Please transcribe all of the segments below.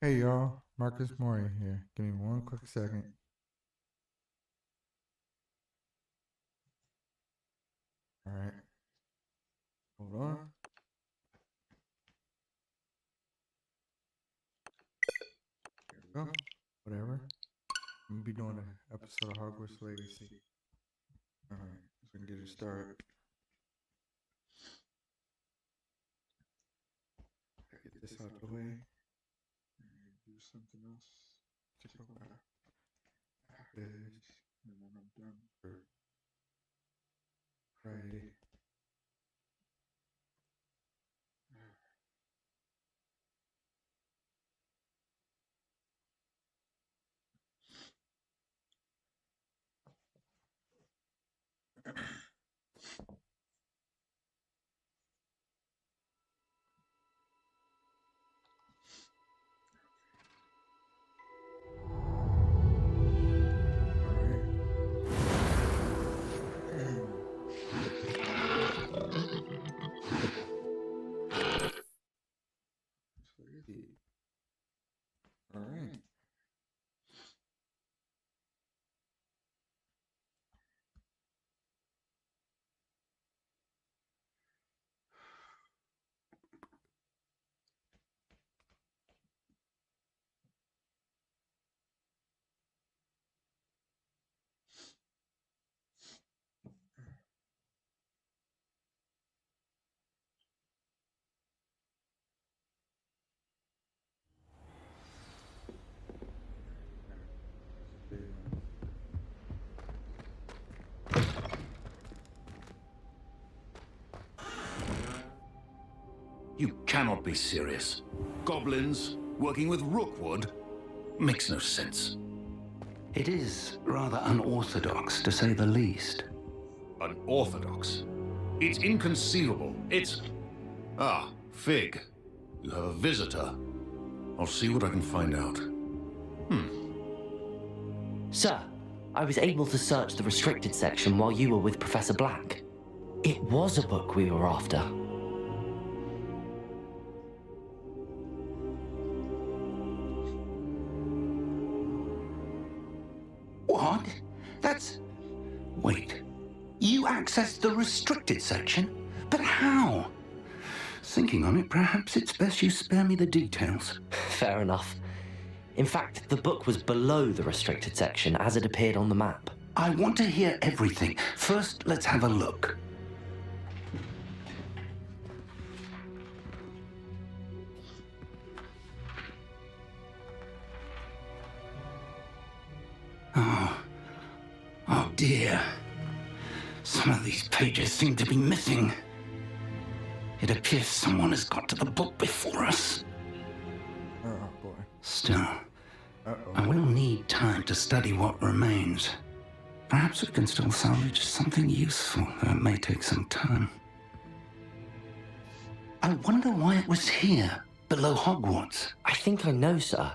Hey y'all, Marcus Maury here. Give me one quick second. All right, hold on. There we go. Whatever. I'm gonna be doing an episode of Hogwarts Legacy. All right, so we can get it started. Get this out the way. Do something else. Take a while. After this, and then I'm done for Friday. All right. You cannot be serious. Goblins working with Rookwood makes no sense. It is rather unorthodox, to say the least. Unorthodox? It's inconceivable. It's... Ah, Fig. You have a visitor. I'll see what I can find out. Sir, I was able to search the restricted section while you were with Professor Black. It was a book we were after. What? That's... Wait. You accessed the restricted section? But how? Thinking on it, perhaps it's best you spare me the details. Fair enough. In fact, the book was below the restricted section as it appeared on the map. I want to hear everything. First, let's have a look. Oh dear. Some of these pages seem to be missing. It appears someone has got to the book before us. Oh boy. Still, I will need time to study what remains. Perhaps we can still salvage something useful, though it may take some time. I wonder why it was here, below Hogwarts. I think I know, sir.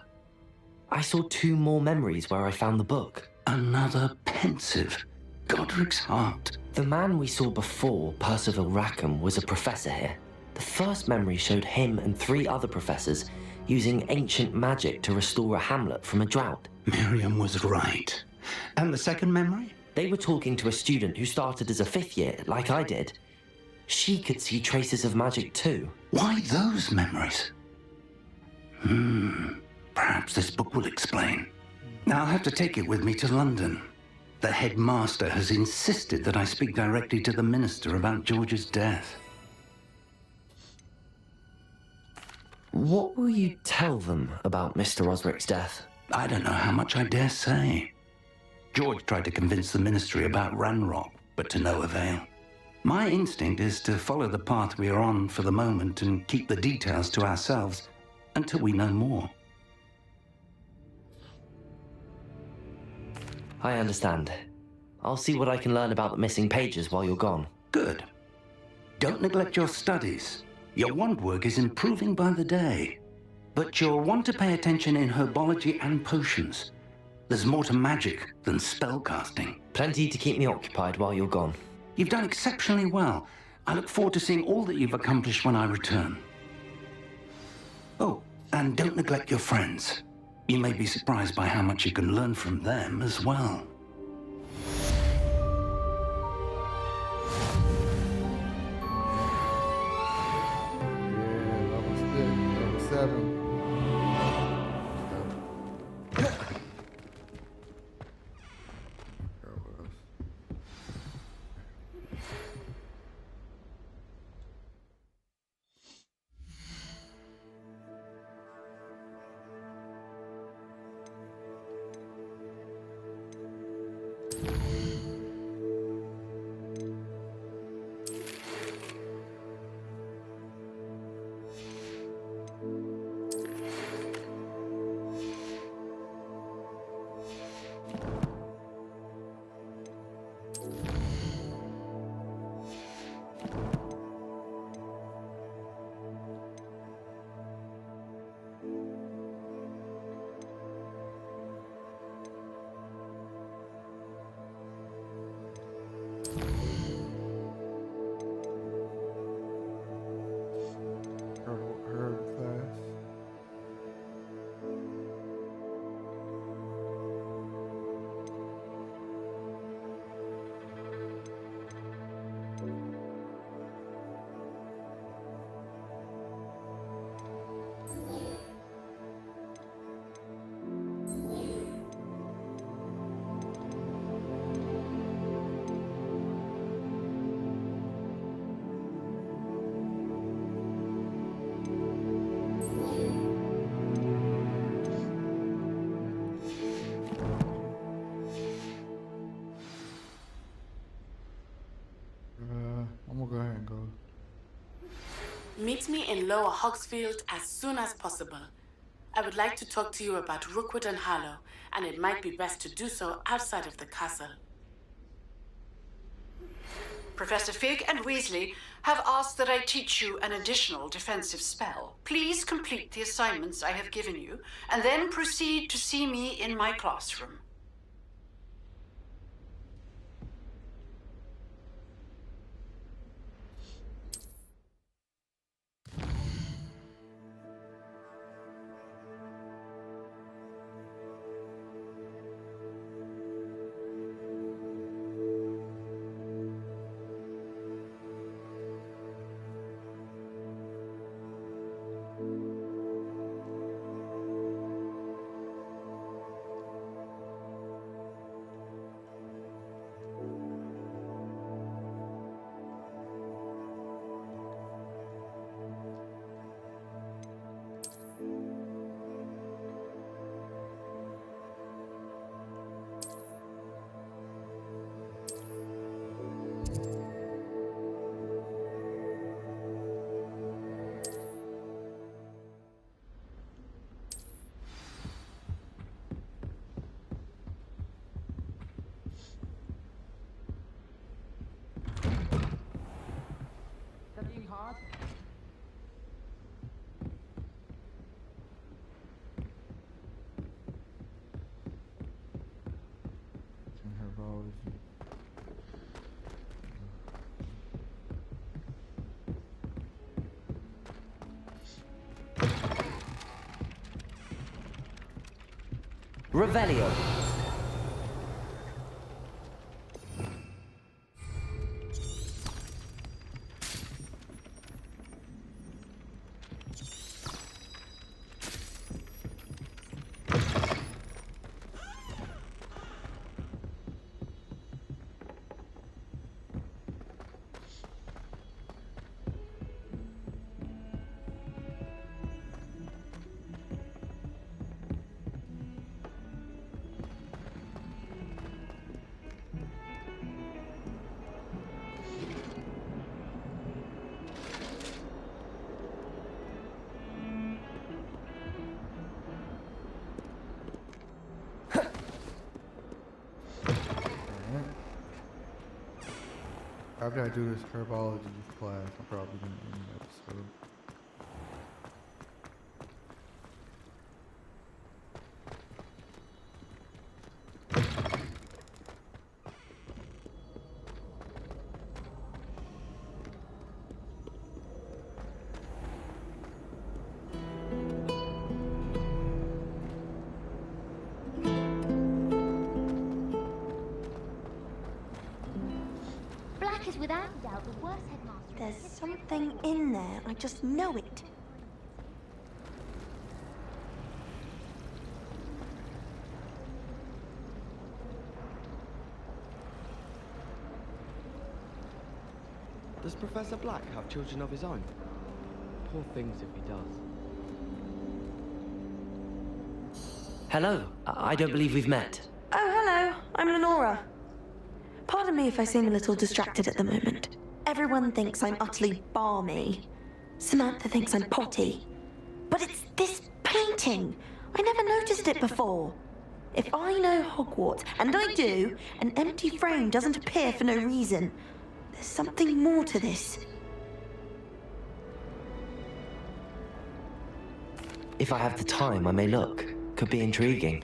I saw 2 more memories where I found the book. Another pensive. Godric's heart. The man we saw before, Percival Rackham, was a professor here. The first memory showed him and 3 other professors using ancient magic to restore a hamlet from a drought. Miriam was right. And the second memory? They were talking to a student who started as a 5th year, like I did. She could see traces of magic too. Why those memories? Perhaps this book will explain. I'll have to take it with me to London. The headmaster has insisted that I speak directly to the minister about George's death. What will you tell them about Mr. Osric's death? I don't know how much I dare say. George tried to convince the ministry about Ranrock, but to no avail. My instinct is to follow the path we are on for the moment and keep the details to ourselves until we know more. I understand. I'll see what I can learn about the missing pages while you're gone. Good. Don't neglect your studies. Your wand work is improving by the day. But you'll want to pay attention in herbology and potions. There's more to magic than spellcasting. Plenty to keep me occupied while you're gone. You've done exceptionally well. I look forward to seeing all that you've accomplished when I return. Oh, and And don't neglect your friends. You may be surprised by how much you can learn from them as well. Yeah, level 6, level 7. Herb class. I'm gonna go ahead and go. Meet me in Lower Hogsfield as soon as possible. I would like to talk to you about Rookwood and Harlow, and it might be best to do so outside of the castle. Professor Fig and Weasley have asked that I teach you an additional defensive spell. Please complete the assignments I have given you, and then proceed to see me in my classroom. Herbiology. Revelio. After I do this herbology class, I'm probably gonna end the episode. without a doubt the worst headmaster. There's something in there. I just know it. Does Professor Black have children of his own? Poor things if he does. Hello, I don't believe we've met. Oh, hello. I'm Lenora. Pardon me if I seem a little distracted at the moment. Everyone thinks I'm utterly balmy. Samantha thinks I'm potty. But it's this painting. I never noticed it before. If I know Hogwarts, and I do, an empty frame doesn't appear for no reason. There's something more to this. If I have the time, I may look. Could be intriguing.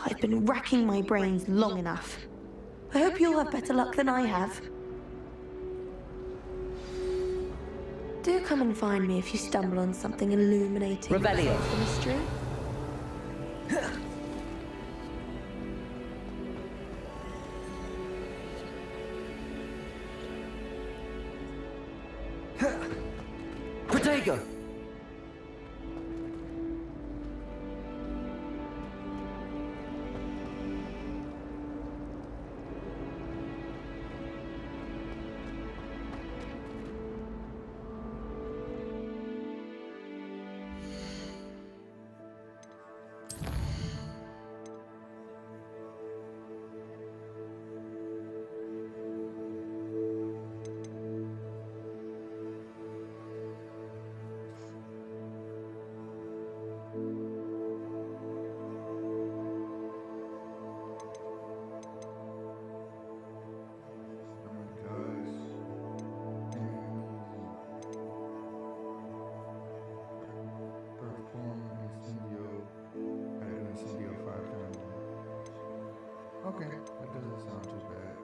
I've been racking my brains long enough. I hope you'll have better luck than I have. Do come and find me if you stumble on something illuminating. Revelio. The mystery. Protego! Okay, that doesn't sound too bad.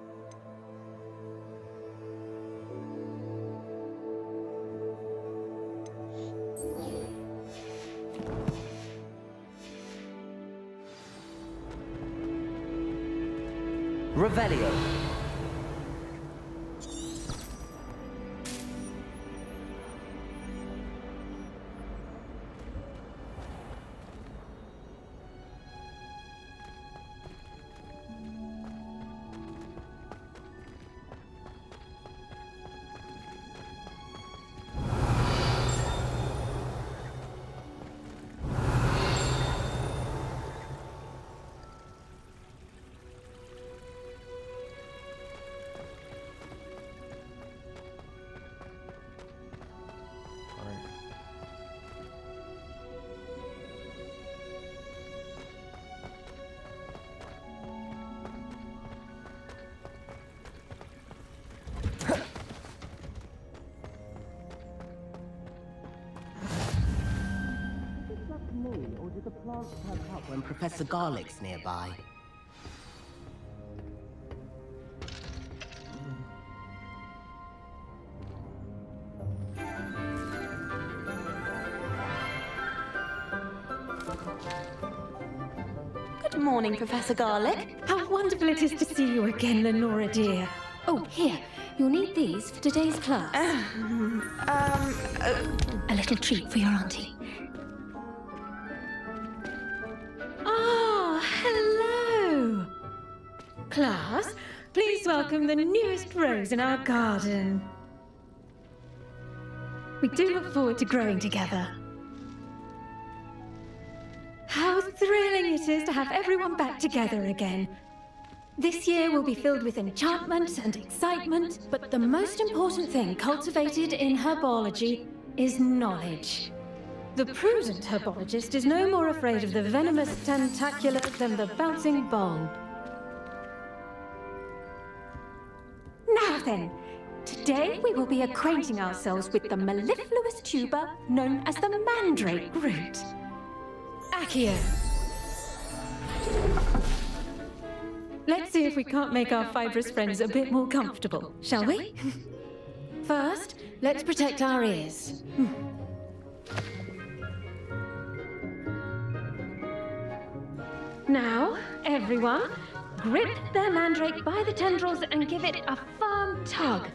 Revelio. Or do the plants turn up when Professor Garlick's nearby? Good morning, Professor Garlick. How wonderful it is to see you again, Lenora dear. Oh, here, you'll need these for today's class. A little treat for your auntie. Hello! Class, please welcome the newest rose in our garden. We do look forward to growing together. How thrilling it is to have everyone back together again. This year will be filled with enchantment and excitement, but the most important thing cultivated in herbology is knowledge. The prudent herbologist is no more afraid of the venomous tentacular than the bouncing bong. Now then, today we will be acquainting ourselves with the mellifluous tuber known as the mandrake root. Accio. Let's see if we can't make our fibrous friends a bit more comfortable, shall we? First, let's protect our ears. Now, everyone, grip their mandrake by the tendrils and give it a firm tug.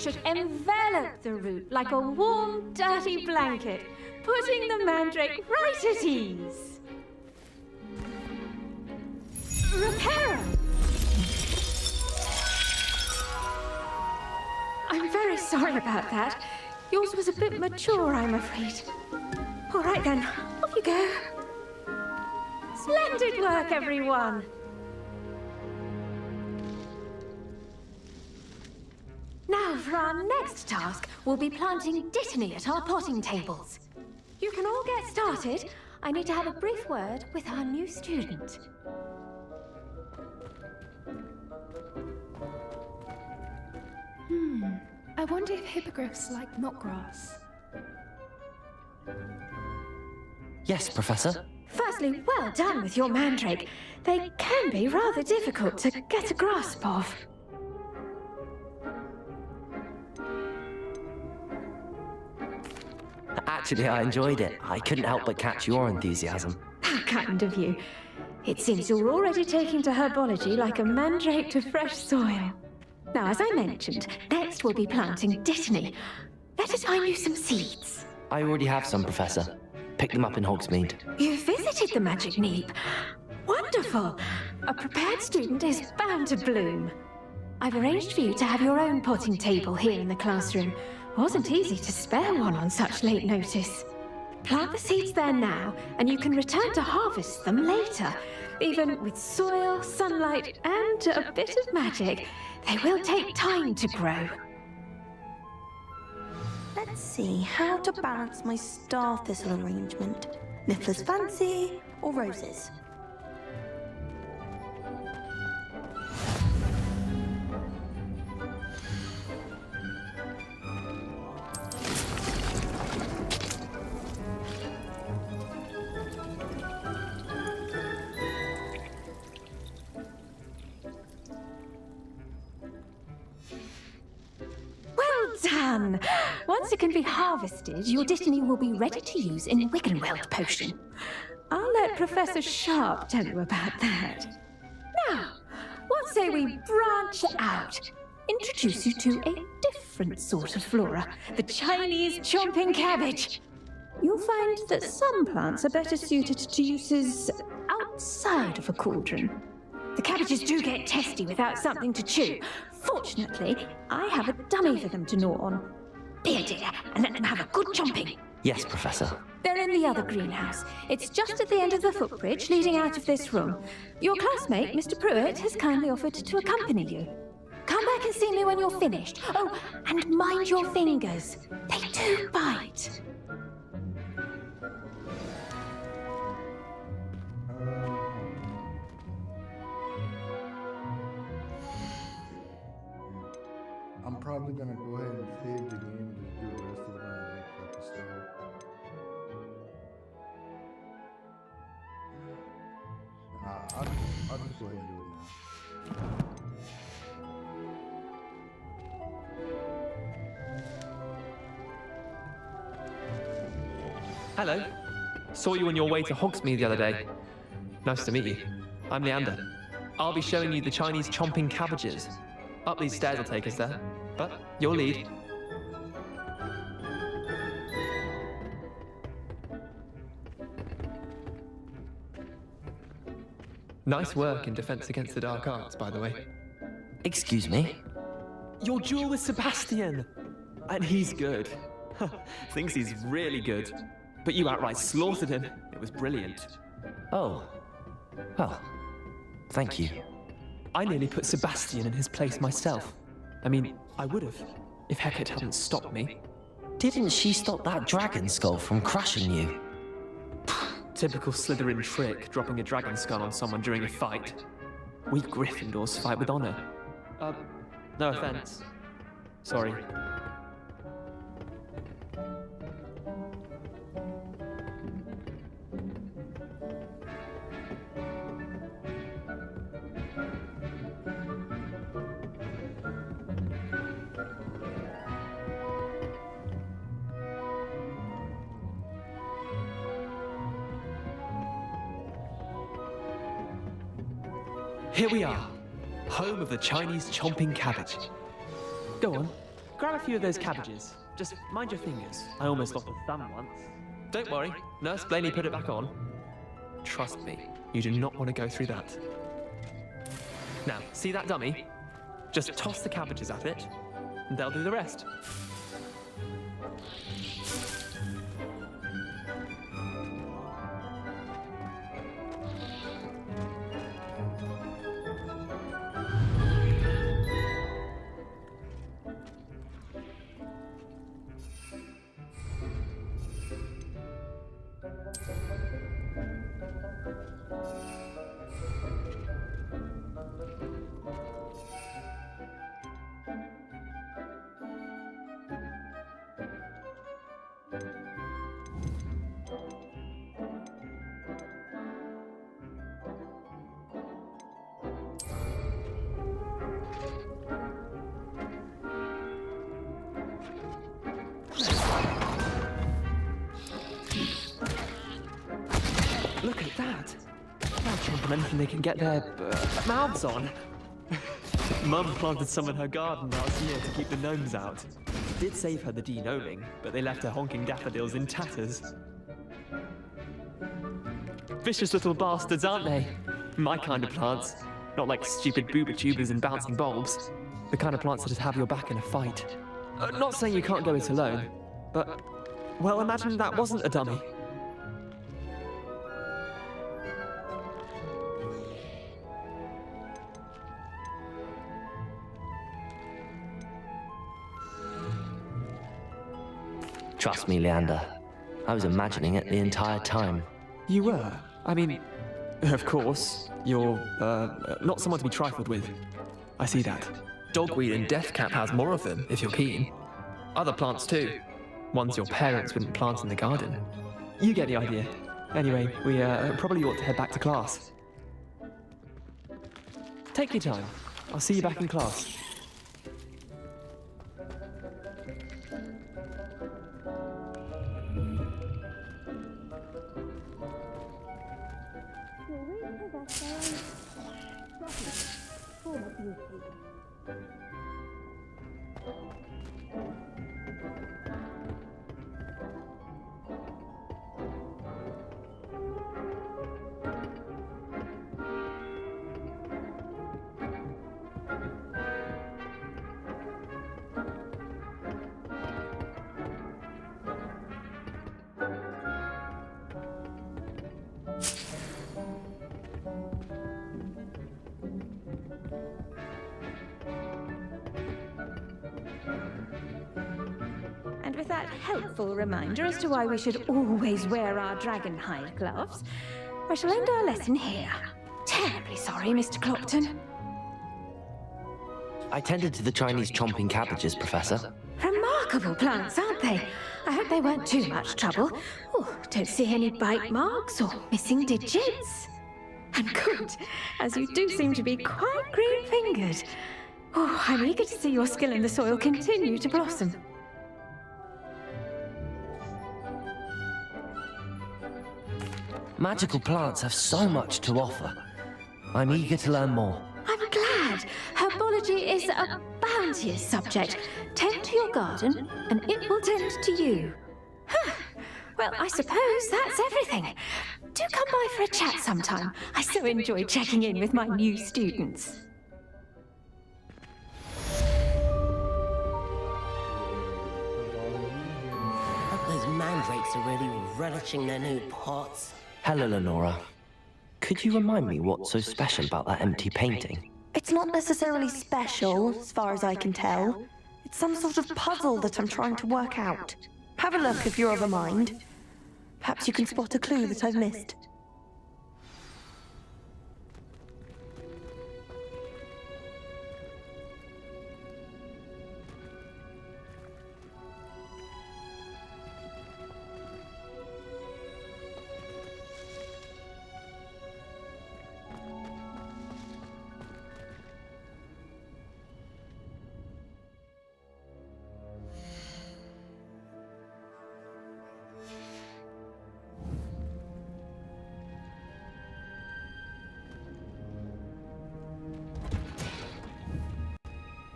should envelop the root like a warm, dirty blanket, putting the mandrake right at ease. Reparo! I'm very sorry about that. Yours was a bit mature, I'm afraid. All right then, off you go. Splendid work, everyone! Now, for our next task, we'll be planting dittany at our potting tables. You can all get started. I need to have a brief word with our new student. I wonder if hippogriffs like knotgrass. Yes, Professor. Firstly, well done with your mandrake. They can be rather difficult to get a grasp of. Actually, I enjoyed it. I couldn't help but catch your enthusiasm. How kind of you. It seems you're already taking to herbology like a mandrake to fresh soil. Now, as I mentioned, next we'll be planting dittany. Let us find you some seeds. I already have some, Professor. Pick them up in Hogsmeade. You visited the Magic Neep. Wonderful! A prepared student is bound to bloom. I've arranged for you to have your own potting table here in the classroom. Wasn't easy to spare one on such late notice. Plant the seeds there now, and you can return to harvest them later. Even with soil, sunlight, and a bit of magic, they will take time to grow. Let's see how to balance my star thistle arrangement. Niffler's fancy or roses? Done! Once it can be harvested, your dittany will be ready to use in Wiggenweld potion. I'll let Professor Sharp tell you about that. Now, what say we branch out? Introduce you to a different sort of flora, the Chinese chomping cabbage. You'll find that some plants are better suited to uses outside of a cauldron. The cabbages do get testy without something to chew. Fortunately, I have a dummy for them to gnaw on. Be a dear, and let them have a good chomping. Yes, Professor. They're in the other greenhouse. It's just at the end of the footbridge leading out of this room. Your classmate, Mr. Pruitt, has kindly offered to accompany you. Come back and see me when you're finished. Oh, and mind your fingers. They do bite. I'm probably gonna go ahead and save the game and just do the rest of it on the next episode. I'll just go ahead and do it now. Hello. Saw you on your way to Hogsmeade the other day. Nice to meet you. I'm Leander. I'll be showing you the Chinese chomping cabbages. Up these stairs will take us there, but your lead. Nice work in Defense Against the Dark Arts, by the way. Excuse me? Your duel with Sebastian! And he's good. Thinks he's really good. But you outright slaughtered him. It was brilliant. Oh. Well, thank you. I nearly put Sebastian in his place myself. I mean, I would have, if Hecate hadn't stopped me. Didn't she stop that dragon skull from crushing you? Typical Slytherin trick, dropping a dragon skull on someone during a fight. We Gryffindors fight with honor. No offense. Sorry. Here we are, home of the Chinese chomping cabbage. Go on, grab a few of those cabbages. Just mind your fingers. I almost lost a thumb once. Don't worry, Nurse Blaney put it back on. Trust me, you do not want to go through that. Now, see that dummy? Just toss the cabbages at it, and they'll do the rest. Look at that! They'll chomp on anything they can get their mouths on. Mum planted some in her garden last year to keep the gnomes out. Did save her the de-gnoming, but they left her honking daffodils in tatters. Vicious little bastards, aren't they? My kind of plants. Not like stupid booba tubers and bouncing bulbs. The kind of plants that just have your back in a fight. Not saying you can't go it alone, but, well, imagine that wasn't a dummy. Trust me, Leander. I was imagining it the entire time. You were? I mean, of course, you're, not someone to be trifled with. I see that. Dogweed and deathcap has more of them, if you're keen. Other plants too. Ones your parents wouldn't plant in the garden. You get the idea. Anyway, we probably ought to head back to class. Take your time. I'll see you back in class. And with that helpful reminder as to why we should always wear our dragonhide gloves, I shall end our lesson here. Terribly sorry, Mr. Clopton. I tended to the Chinese chomping cabbages, Professor. Remarkable plants, aren't they? I hope they weren't too much trouble. Oh, don't see any bite marks or missing digits. And good, as you do seem to be quite green-fingered. Oh, I'm eager to see your skill in the soil continue to blossom. Magical plants have so much to offer. I'm eager to learn more. I'm glad. Herbology is a bounteous subject. Tend to your garden, and it will tend to you. Huh. Well, I suppose that's everything. Do come by for a chat sometime. I so enjoy checking in with my new students. Those mandrakes are really relishing their new pots. Hello, Lenora. Could you remind me what's so special about that empty painting? It's not necessarily special, as far as I can tell. It's some sort of puzzle that I'm trying to work out. Have a look if you're of a mind. Perhaps you can spot a clue that I've missed.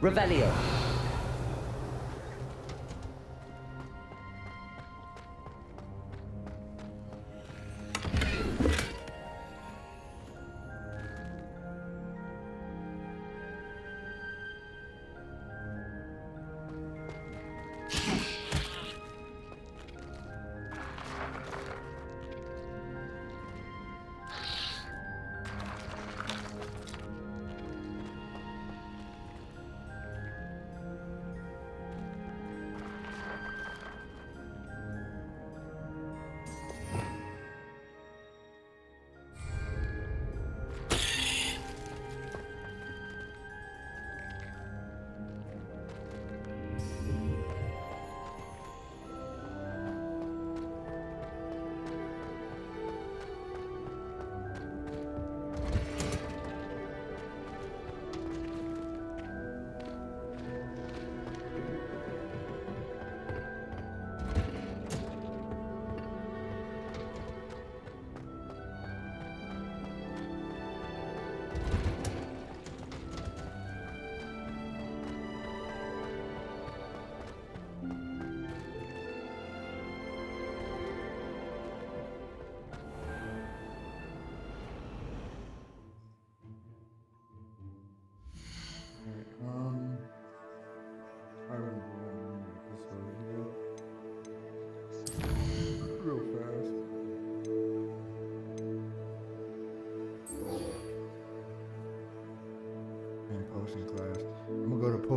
Revelio.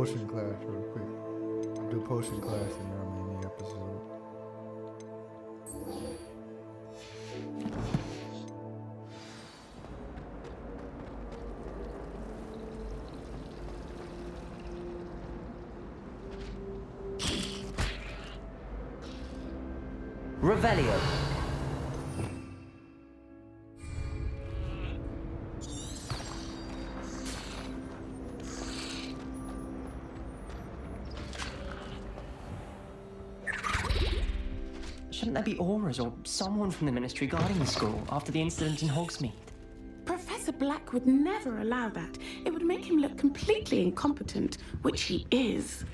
potion class real quick. I'll do potion class in our mini episode. Revelio. Shouldn't there be auras or someone from the Ministry guarding the school after the incident in Hogsmeade? Professor Black would never allow that. It would make him look completely incompetent, which he is.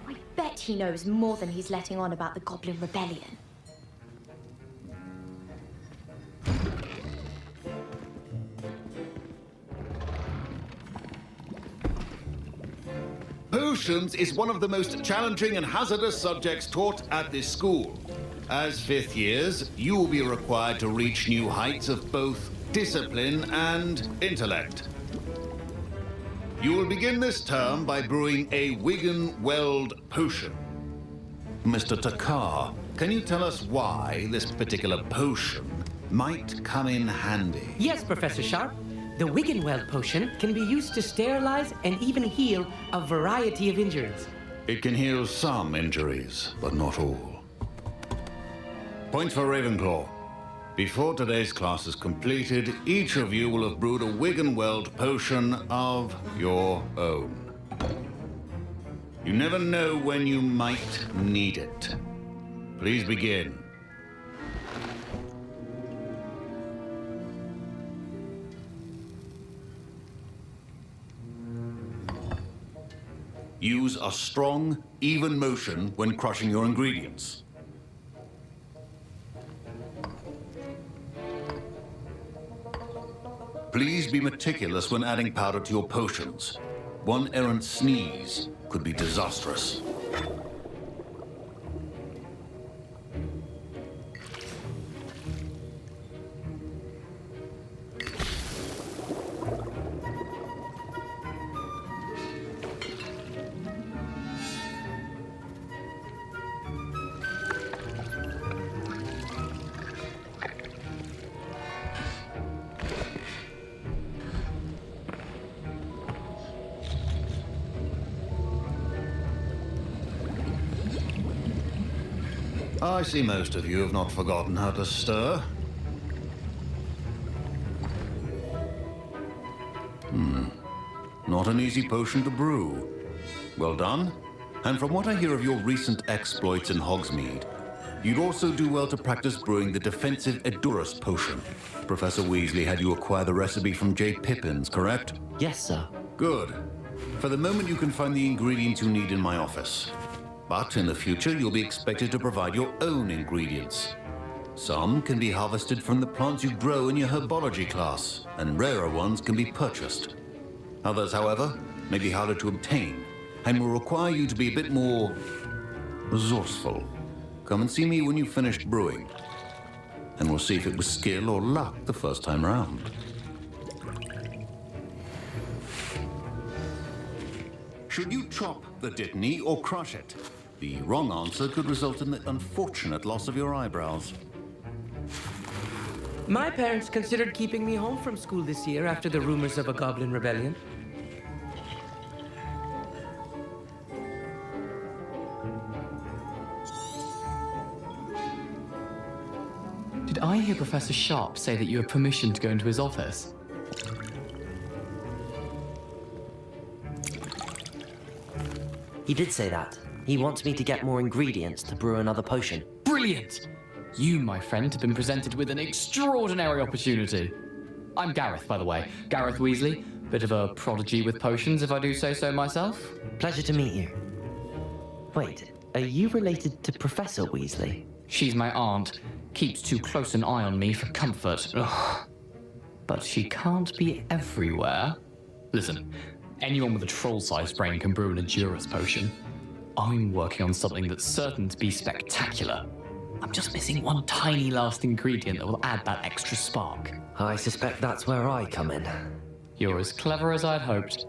I bet he knows more than he's letting on about the Goblin Rebellion. Potions is one of the most challenging and hazardous subjects taught at this school. As fifth years, you will be required to reach new heights of both discipline and intellect. You will begin this term by brewing a Wigan-Weld potion. Mr. Takar, can you tell us why this particular potion might come in handy? Yes, Professor Sharp. The Wigan-Weld potion can be used to sterilize and even heal a variety of injuries. It can heal some injuries, but not all. Point for Ravenclaw. Before today's class is completed, each of you will have brewed a Wigan-Weld potion of your own. You never know when you might need it. Please begin. Use a strong, even motion when crushing your ingredients. Please be meticulous when adding powder to your potions. One errant sneeze could be disastrous. I see most of you have not forgotten how to stir. Not an easy potion to brew. Well done. And from what I hear of your recent exploits in Hogsmeade, you'd also do well to practice brewing the defensive Edurus potion. Professor Weasley had you acquire the recipe from J. Pippins, correct? Yes, sir. Good. For the moment, you can find the ingredients you need in my office. But in the future, you'll be expected to provide your own ingredients. Some can be harvested from the plants you grow in your herbology class, and rarer ones can be purchased. Others, however, may be harder to obtain, and will require you to be a bit more resourceful. Come and see me when you've finished brewing, and we'll see if it was skill or luck the first time round. Should you chop the Dittany or crush it? The wrong answer could result in the unfortunate loss of your eyebrows. My parents considered keeping me home from school this year after the rumors of a Goblin Rebellion. Did I hear Professor Sharp say that you have permission to go into his office? He did say that. He wants me to get more ingredients to brew another potion. Brilliant! You, my friend, have been presented with an extraordinary opportunity. I'm Gareth, by the way. Gareth Weasley. Bit of a prodigy with potions, if I do say so myself. Pleasure to meet you. Wait, are you related to Professor Weasley? She's my aunt. Keeps too close an eye on me for comfort. Ugh. But she can't be everywhere. Listen, Anyone with a troll-sized brain can brew an Endurance potion. I'm working on something that's certain to be spectacular. I'm just missing one tiny last ingredient that will add that extra spark. I suspect that's where I come in. You're as clever as I'd hoped.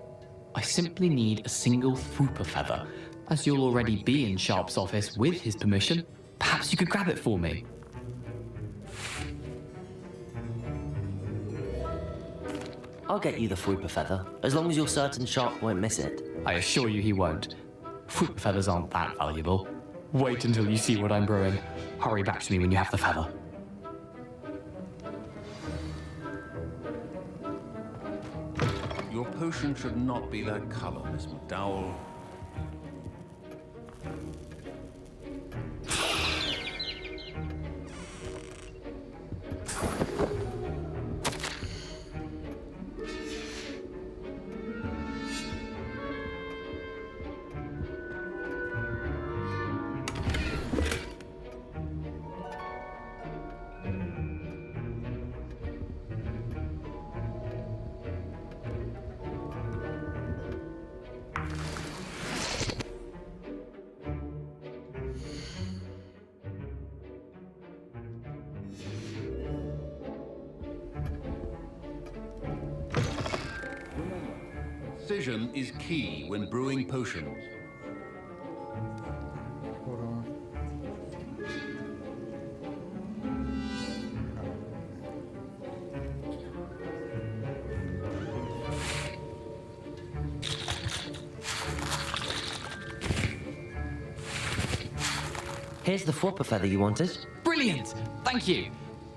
I simply need a single Fwooper feather. As you'll already be in Sharp's office with his permission, perhaps you could grab it for me. I'll get you the Fwooper feather, as long as you're certain Sharp won't miss it. I assure you he won't. Fwooper feathers aren't that valuable. Wait until you see what I'm brewing. Hurry back to me when you have the feather. Your potion should not be that color, Miss McDowell. Precision is key when brewing potions. Hold on. Here's the Fwooper feather you wanted. Brilliant! Thank you!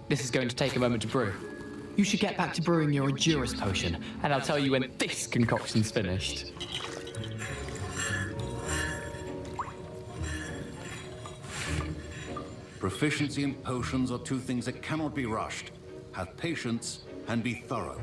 This is going to take a moment to brew. You should get back to brewing your Endurance potion, and I'll tell you when this concoction's finished. Proficiency and potions are two things that cannot be rushed. Have patience and be thorough.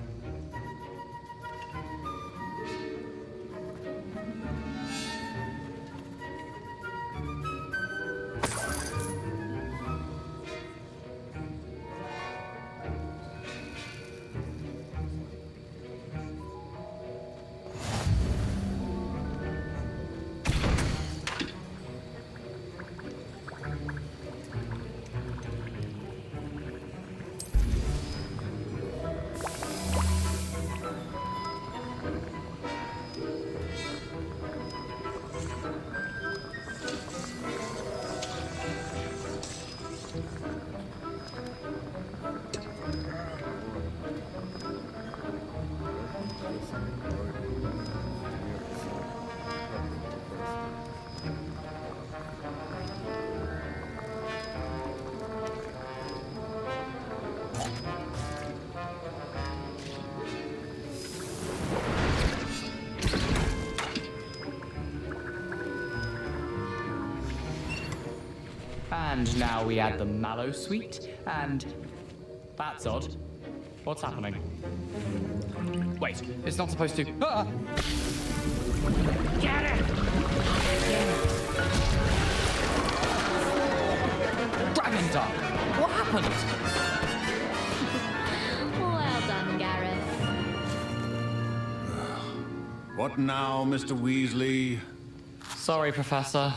And now we add the mallow sweet, and... that's odd. What's happening? Wait, it's not supposed to... Ah! Get it! Dragon Duck! What happened? Well done, Gareth. What now, Mr. Weasley? Sorry, Professor.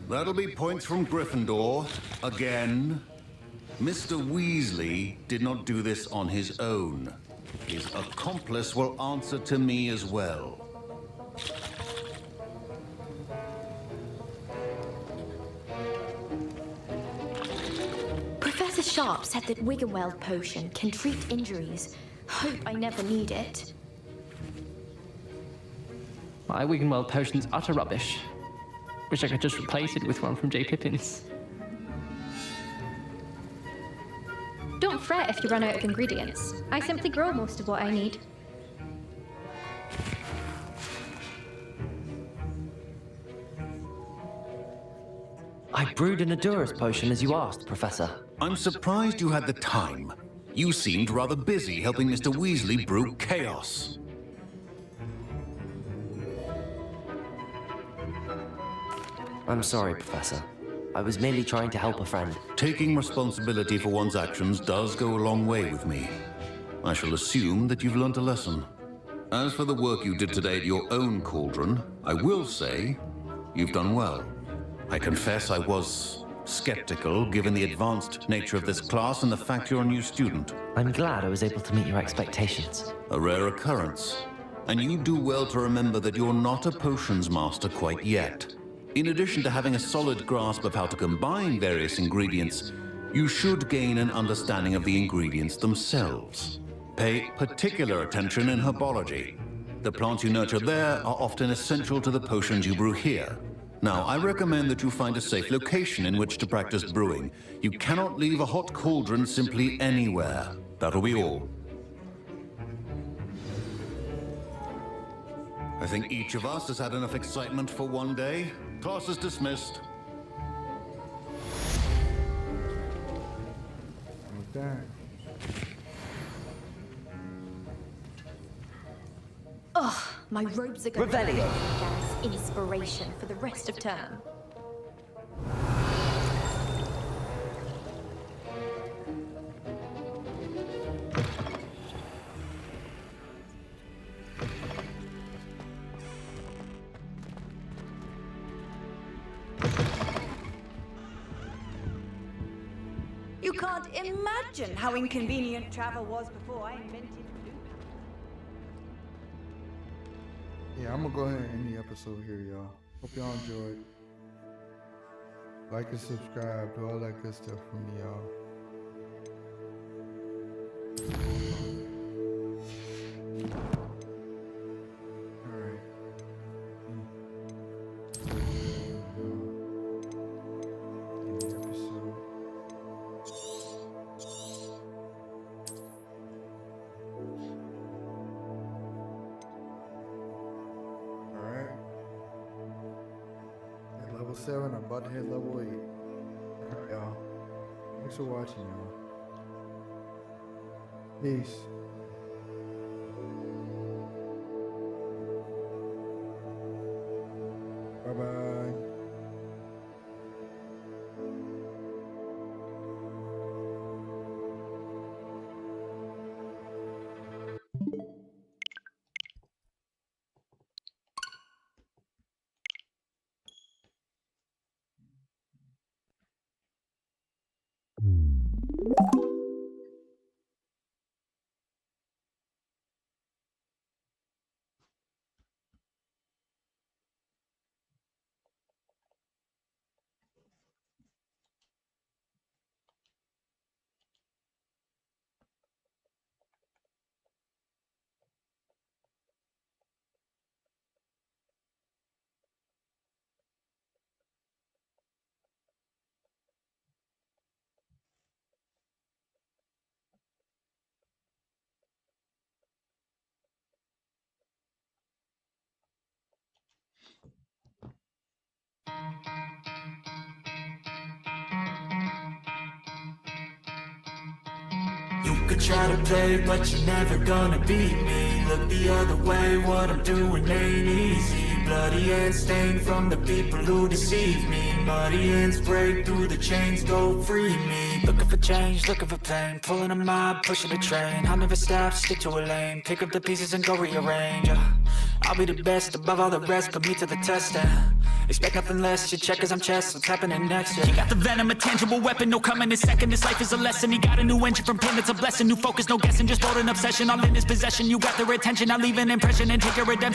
That'll be points from Gryffindor, again. Mr. Weasley did not do this on his own. His accomplice will answer to me as well. Professor Sharp said that Wiggenweld potion can treat injuries. Hope I never need it. My Wiggenweld potion's utter rubbish. Wish I could just replace it with one from J. Pippin's. Don't fret if you run out of ingredients. I simply grow most of what I need. I brewed an Endurance potion as you asked, Professor. I'm surprised you had the time. You seemed rather busy helping Mr. Weasley brew chaos. I'm sorry, Professor. I was merely trying to help a friend. Taking responsibility for one's actions does go a long way with me. I shall assume that you've learnt a lesson. As for the work you did today at your own cauldron, I will say you've done well. I confess I was skeptical given the advanced nature of this class and the fact you're a new student. I'm glad I was able to meet your expectations. A rare occurrence. And you do well to remember that you're not a potions master quite yet. In addition to having a solid grasp of how to combine various ingredients, you should gain an understanding of the ingredients themselves. Pay particular attention in herbology. The plants you nurture there are often essential to the potions you brew here. Now, I recommend that you find a safe location in which to practice brewing. You cannot leave a hot cauldron simply anywhere. That'll be all. I think each of us has had enough excitement for one day. Class is dismissed. Okay. Ugh, my robes are going Revelio. to gas inspiration for the rest of term. You can't imagine how inconvenient travel was before I invented blue. Yeah, I'm gonna go ahead and end the episode here, y'all. Hope y'all enjoyed. Like and subscribe, do all that good stuff for me, y'all. Alright. End the episode. Alright. At level 7, I'm about to hit level 8. Alright, y'all. Thanks for watching, y'all. Peace. Bye-bye. You could try to play, but you're never gonna beat me. Look the other way, what I'm doing ain't easy. Bloody hands stained from the people who deceive me. Muddy hands break through the chains, go free me. Looking for change, looking for pain. Pulling a mob, pushing a train. I'll never stop, stick to a lane. Pick up the pieces and go rearrange. I'll be the best above all the rest, put me to the test. Expect nothing less, you check as I'm chess, what's happening next? You got the venom, a tangible weapon, no coming in second. This life is a lesson, he got a new engine from pain, it's a blessing. New focus, no guessing, just wrote an obsession, all in his possession. You got their attention, I leave an impression and take your redemption.